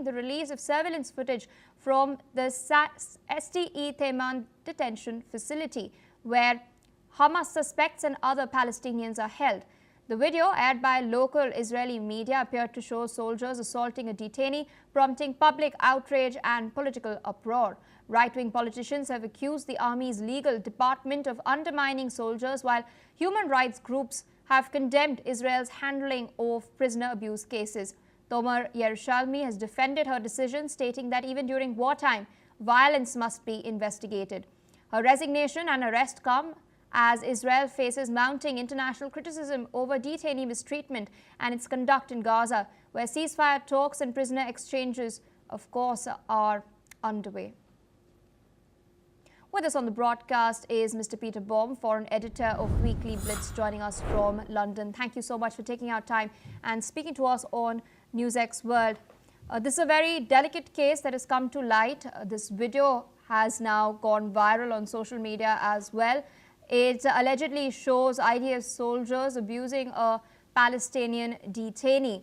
the release of surveillance footage from the STE Thayman detention facility, where Hamas suspects and other Palestinians are held. The video, aired by local Israeli media, appeared to show soldiers assaulting a detainee, prompting public outrage and political uproar. Right-wing politicians have accused the army's legal department of undermining soldiers, while human rights groups have condemned Israel's handling of prisoner abuse cases. Tomer-Yerushalmi has defended her decision, stating that even during wartime, violence must be investigated. Her resignation and arrest come as Israel faces mounting international criticism over detainee mistreatment and its conduct in Gaza, where ceasefire talks and prisoner exchanges, of course, are underway. With us on the broadcast is Mr. Peter Baum, foreign editor of Weekly Blitz, joining us from London. Thank you so much for taking our time and speaking to us on NewsX World. This is a very delicate case that has come to light. This video has now gone viral on social media as well. It allegedly shows IDF soldiers abusing a Palestinian detainee.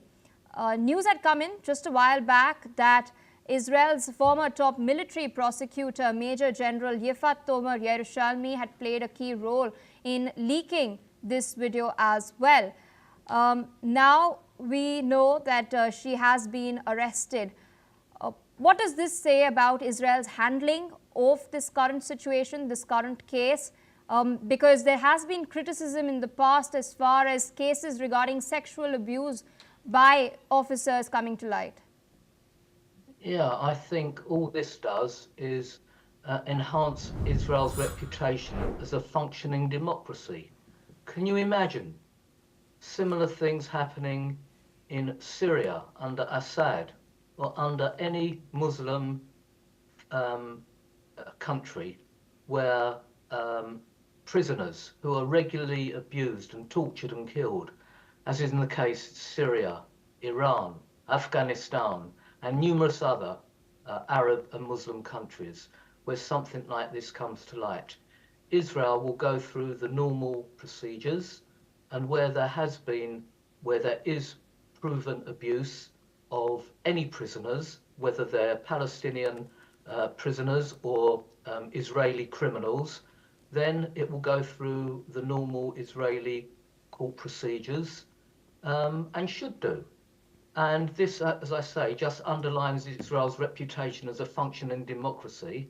News had come in just a while back that Israel's former top military prosecutor, Major-General Yifat Tomer-Yerushalmi, had played a key role in leaking this video as well. Now we know that she has been arrested. What does this say about Israel's handling of this current situation, this current case? Because there has been criticism in the past as far as cases regarding sexual abuse by officers coming to light. Yeah, I think all this does is enhance Israel's reputation as a functioning democracy. Can you imagine similar things happening in Syria under Assad or under any Muslim country where prisoners who are regularly abused and tortured and killed, as is in the case of Syria, Iran, Afghanistan, and numerous other Arab and Muslim countries where something like this comes to light. Israel will go through the normal procedures, and where there is proven abuse of any prisoners, whether they're Palestinian prisoners or Israeli criminals, then it will go through the normal Israeli court procedures and should do. And this, as I say, just underlines Israel's reputation as a functioning democracy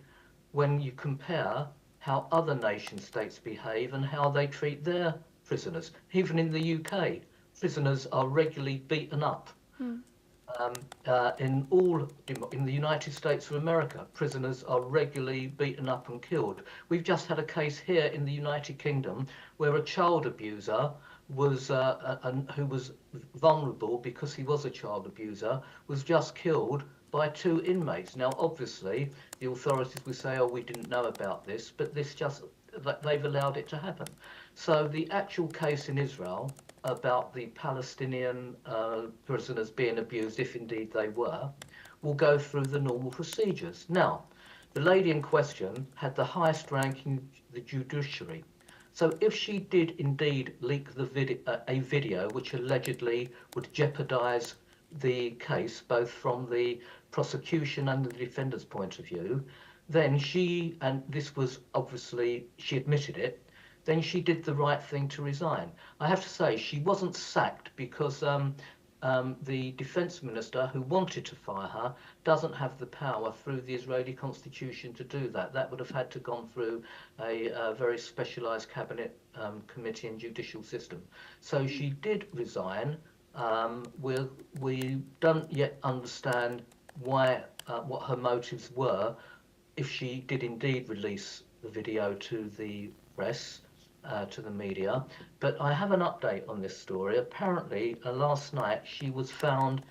when you compare how other nation states behave and how they treat their prisoners. Even in the UK, prisoners are regularly beaten up. In the United States of America, prisoners are regularly beaten up and killed. We've just had a case here in the United Kingdom where a child abuser was who was vulnerable because he was a child abuser, was just killed by 2 inmates. Now, obviously, the authorities will say, "Oh, we didn't know about this," but they've allowed it to happen. So the actual case in Israel about the Palestinian prisoners being abused, if indeed they were, will go through the normal procedures. Now, the lady in question had the highest rank in the judiciary. So if she did indeed leak a video which allegedly would jeopardize the case, both from the prosecution and the defender's point of view, then this was obviously, she admitted it, then she did the right thing to resign. I have to say, she wasn't sacked because the defense minister who wanted to fire her doesn't have the power through the Israeli constitution to do that. That would have had to gone through a very specialized cabinet committee and judicial system. So she did resign. We don't yet understand why, what her motives were, if she did indeed release the video to the press, to the media. But I have an update on this story. Apparently, last night she was found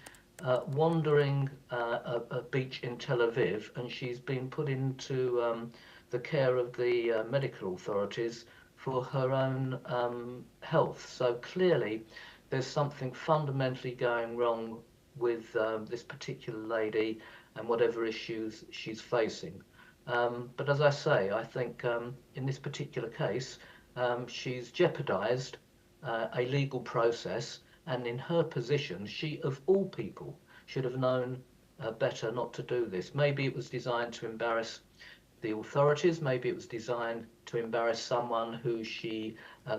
wandering a beach in Tel Aviv, and she's been put into the care of the medical authorities for her own health. So clearly, there's something fundamentally going wrong with this particular lady and whatever issues she's facing. But as I say, I think in this particular case, she's jeopardized a legal process, and in her position, she, of all people, should have known better not to do this. Maybe it was designed to embarrass the authorities. Maybe it was designed to embarrass someone who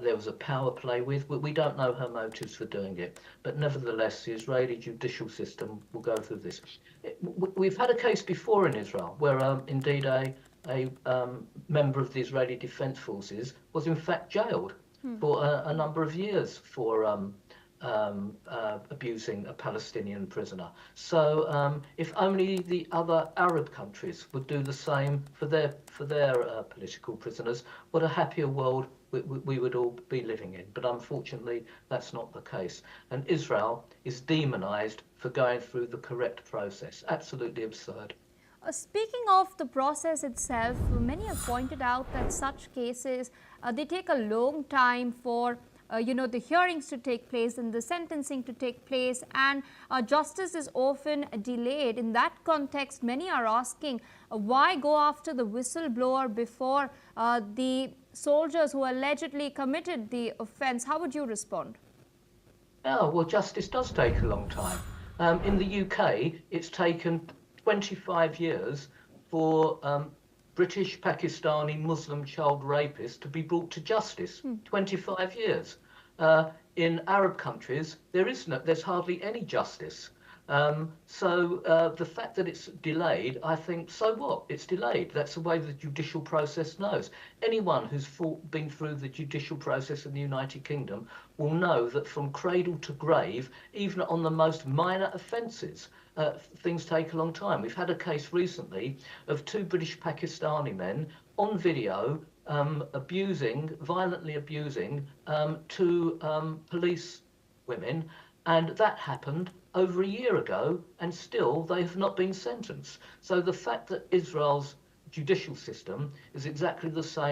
there was a power play with. We don't know her motives for doing it, but nevertheless, the Israeli judicial system will go through this. We've had a case before in Israel where indeed a member of the Israeli Defense Forces was in fact jailed for a number of years for abusing a Palestinian prisoner. So if only the other Arab countries would do the same for their political prisoners, what a happier world we would all be living in. But unfortunately, that's not the case. And Israel is demonized for going through the correct process. Absolutely absurd. Speaking of the process itself, many have pointed out that such cases, they take a long time for the hearings to take place and the sentencing to take place, and justice is often delayed. In that context, many are asking why go after the whistleblower before the soldiers who allegedly committed the offense? How would you respond? Oh, well, justice does take a long time. In the UK, it's taken 25 years for British Pakistani Muslim child rapists to be brought to justice. 25 years. In Arab countries, there's hardly any justice. So the fact that it's delayed, I think, so what? It's delayed. That's the way the judicial process knows. Anyone who's been through the judicial process in the United Kingdom will know that from cradle to grave, even on the most minor offences, things take a long time. We've had a case recently of two British Pakistani men on video violently abusing two police women, and that happened over a year ago, and still they have not been sentenced. So the fact that Israel's judicial system is exactly the same